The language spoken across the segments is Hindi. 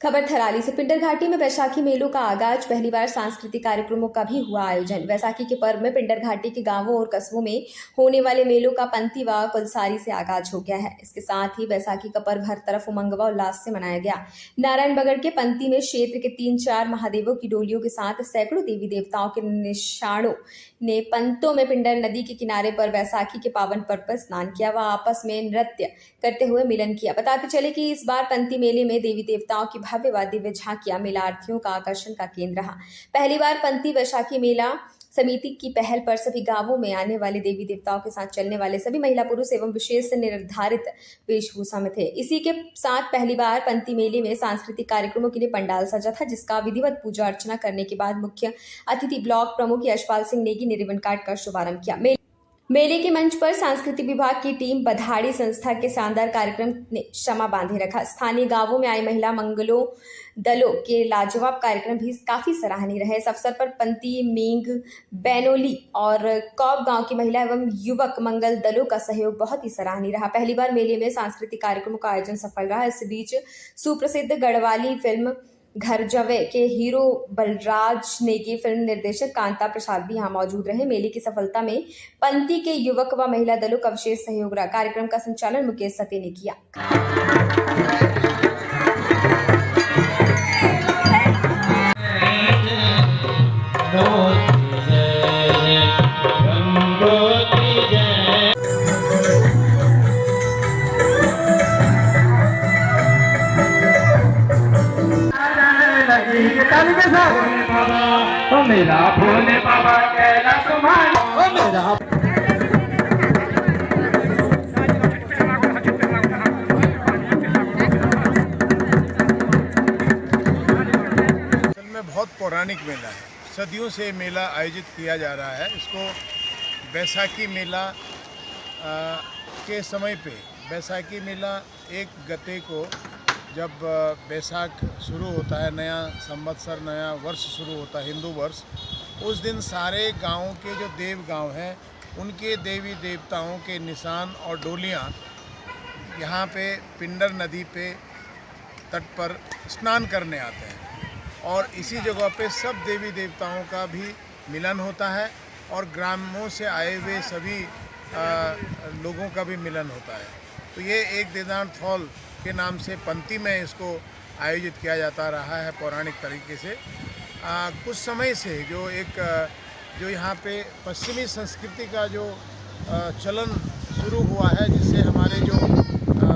खबर थराली से। पिंडर घाटी में बैसाखी मेलों का आगाज। पहली बार सांस्कृतिक कार्यक्रमों का भी हुआ आयोजन। बैसाखी के पर्व में पिंडर घाटी के गांवों और कस्बों में होने वाले मेलों का पंती व कुलसारी से आगाज हो गया है। इसके साथ ही बैसाखी का पर्व हर तरफ उमंग व उल्लास से मनाया गया। नारायणबगड़ के पंती में क्षेत्र के 3-4 महादेवों की डोलियों के साथ सैकड़ों देवी देवताओं के निशानों ने पंतों में पिंडर नदी के किनारे पर बैसाखी के पावन पर्व पर स्नान किया व आपस में नृत्य करते हुए मिलन किया। बताते चले कि इस बार पंती मेले में देवी देवताओं की भव्य व दिव्य झांकियां मेलार्थियों का आकर्षण का केंद्र रहा। पहली बार पंती वैशाखी मेला समिति की पहल पर सभी गांवों में आने वाले देवी देवताओं के साथ चलने वाले सभी महिला पुरुष एवं विशेष निर्धारित वेशभूषा में थे। इसी के साथ पहली बार पंती मेले में सांस्कृतिक कार्यक्रमों के लिए पंडाल सजा था, जिसका विधिवत पूजा अर्चना करने के बाद मुख्य अतिथि ब्लॉक प्रमुख यशपाल सिंह नेगी ने रिबन काट कर शुभारंभ किया। मेले के मंच पर सांस्कृतिक विभाग की टीम बधाड़ी संस्था के शानदार कार्यक्रम ने क्षमा बांधे रखा। स्थानीय गांवों में आए महिला मंगलों दलों के लाजवाब कार्यक्रम भी काफी सराहनीय रहे। इस अवसर पर पंती, मींग, बैनोली और कौब गांव की महिला एवं युवक मंगल दलों का सहयोग बहुत ही सराहनीय रहा। पहली बार मेले में सांस्कृतिक कार्यक्रमों का आयोजन सफल रहा। इस बीच सुप्रसिद्ध गढ़वाली फिल्म घर जवे के हीरो बलराज नेगी, फिल्म निर्देशक कांता प्रसाद भी यहाँ मौजूद रहे। मेले की सफलता में पंती के युवक व महिला दलों का विशेष सहयोग रहा। कार्यक्रम का संचालन मुकेश सती ने किया। ओ मेरा भोले बाबा कहला तुम्हारा, ओ मेरा में बहुत पौराणिक मेला है। सदियों से मेला आयोजित किया जा रहा है। इसको बैसाखी मेला के समय पे, बैसाखी मेला 1 गते को जब बैसाख शुरू होता है, नया संवत्सर, नया वर्ष शुरू होता है, हिंदू वर्ष, उस दिन सारे गांवों के जो देव गांव हैं उनके देवी देवताओं के निशान और डोलियां यहाँ पे पिंडर नदी पे तट पर स्नान करने आते हैं और इसी जगह पे सब देवी देवताओं का भी मिलन होता है और ग्रामों से आए हुए सभी लोगों का भी मिलन होता है। तो ये एक देदान थौल के नाम से पंती में इसको आयोजित किया जाता रहा है पौराणिक तरीके से। कुछ समय से जो यहाँ पे पश्चिमी संस्कृति का जो चलन शुरू हुआ है, जिससे हमारे जो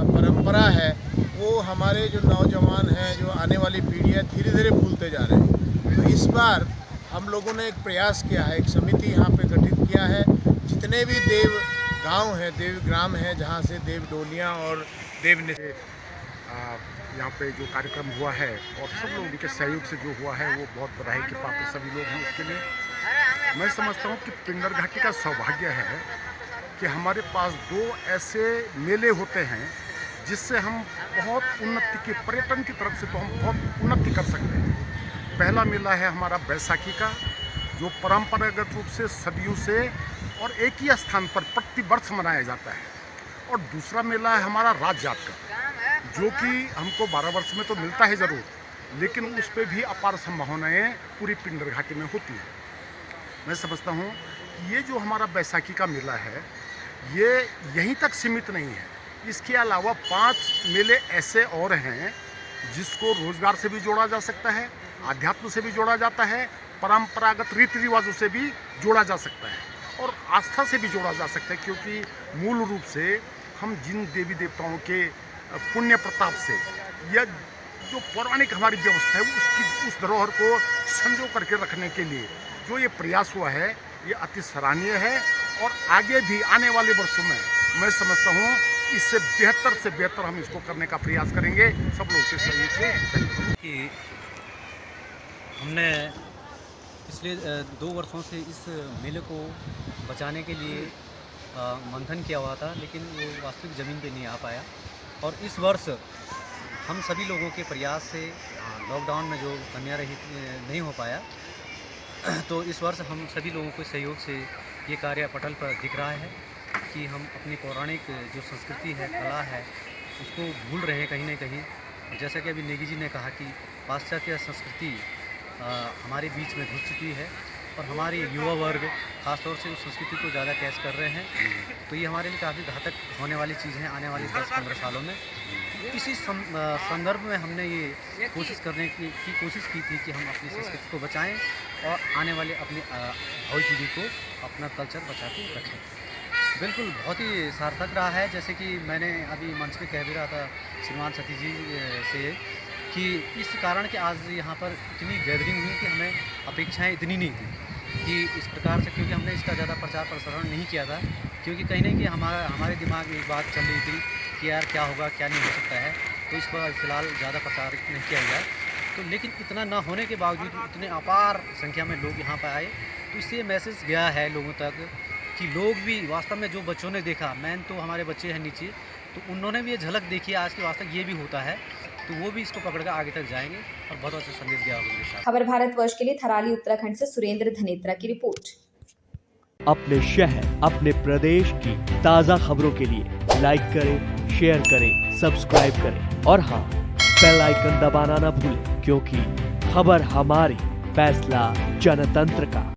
परंपरा है वो हमारे जो नौजवान हैं, जो आने वाली पीढ़ी है, धीरे धीरे भूलते जा रहे हैं। तो इस बार हम लोगों ने एक प्रयास किया है, एक समिति यहाँ पे गठित किया है। जितने भी देव गांव हैं, देव ग्राम हैं, जहाँ से देव डोलियाँ और देव यहाँ पे जो कार्यक्रम हुआ है और सब लोगों के सहयोग से जो हुआ है वो बहुत बधाई के पात्र सभी लोग हैं। उसके लिए मैं समझता हूँ कि पिंडर घाटी का सौभाग्य है कि हमारे पास 2 ऐसे मेले होते हैं जिससे हम बहुत उन्नति के, पर्यटन की तरफ से तो हम बहुत उन्नति कर सकते हैं। पहला मेला है हमारा बैसाखी का, जो परंपरागत रूप से सदियों से और एक ही स्थान पर प्रति वर्ष मनाया जाता है। और दूसरा मेला है हमारा राज जात का, जो कि हमको 12 वर्ष में तो मिलता है ज़रूर, लेकिन उस पर भी अपार संभावनाएं पूरी पिंडर घाटी में होती हैं। मैं समझता हूँ कि ये जो हमारा बैसाखी का मेला है ये यहीं तक सीमित नहीं है। इसके अलावा 5 मेले ऐसे और हैं जिसको रोजगार से भी जोड़ा जा सकता है, आध्यात्म से भी जोड़ा जाता है, परंपरागत रीति रिवाजों से भी जोड़ा जा सकता है और आस्था से भी जोड़ा जा सकता है। क्योंकि मूल रूप से हम जिन देवी देवताओं के पुण्य प्रताप से यह जो पौराणिक हमारी व्यवस्था है उसकी उस धरोहर को संजो करके रखने के लिए जो ये प्रयास हुआ है ये अति सराहनीय है। और आगे भी आने वाले वर्षों में मैं समझता हूँ इससे बेहतर से बेहतर हम इसको करने का प्रयास करेंगे सब लोगों के सहयोग से। कि हमने पिछले 2 वर्षों से इस मेले को बचाने के लिए मंथन किया हुआ था, लेकिन वो वास्तविक ज़मीन पे नहीं आ पाया। और इस वर्ष हम सभी लोगों के प्रयास से लॉकडाउन में जो कन्या रहित नहीं हो पाया, तो इस वर्ष हम सभी लोगों के सहयोग से ये कार्य पटल पर दिख रहा है कि हम अपनी पौराणिक जो संस्कृति है, कला है, उसको भूल रहे हैं कहीं ना कहीं। जैसा कि अभी नेगी जी ने कहा कि पाश्चात्य संस्कृति हमारे बीच में घुस चुकी है और हमारे युवा वर्ग खासतौर से उस संस्कृति को ज़्यादा कैच कर रहे हैं, तो ये हमारे लिए काफ़ी घातक होने वाली चीज़ है आने वाली 10-15 सालों में। इसी संदर्भ में हमने ये कोशिश करने की कोशिश की थी कि हम अपनी संस्कृति को बचाएं और आने वाले अपनी भावी पीढ़ी को अपना कल्चर बचा के रखें। बिल्कुल बहुत ही सार्थक रहा है, जैसे कि मैंने अभी मंच पे कह भी रहा था श्रीमान सतीश जी से कि इस कारण कि आज यहाँ पर इतनी गैदरिंग हुई कि हमें अपेक्षाएं इतनी नहीं थी कि इस प्रकार से, क्योंकि हमने इसका ज़्यादा प्रचार प्रसारण नहीं किया था, क्योंकि कहीं ना कहीं हमारे दिमाग में एक बात चल रही थी कि यार क्या होगा क्या नहीं हो सकता है, तो इस पर फ़िलहाल ज़्यादा प्रचार नहीं किया गया। तो लेकिन इतना ना होने के बावजूद इतने अपार संख्या में लोग यहाँ पर आए, तो इससे मैसेज गया है लोगों तक कि लोग भी वास्तव में, जो बच्चों ने देखा, मैन तो हमारे बच्चे हैं नीचे, तो उन्होंने भी ये झलक देखी आज के वास्तव ये भी होता है, तो वो भी इसको पकड़ कर आगे तक जाएंगे और बहुत अच्छा संदेश गया उनके साथ। खबर भारतवर्ष के लिए थराली उत्तराखंड से सुरेंद्र धनेत्रा की रिपोर्ट। अपने शहर, अपने प्रदेश की ताज़ा खबरों के लिए लाइक करें, शेयर करें, सब्सक्राइब करें और हाँ, बेल आइकन दबाना ना भूलें, क्योंकि खबर हमारी, फैसला जनतंत्र का।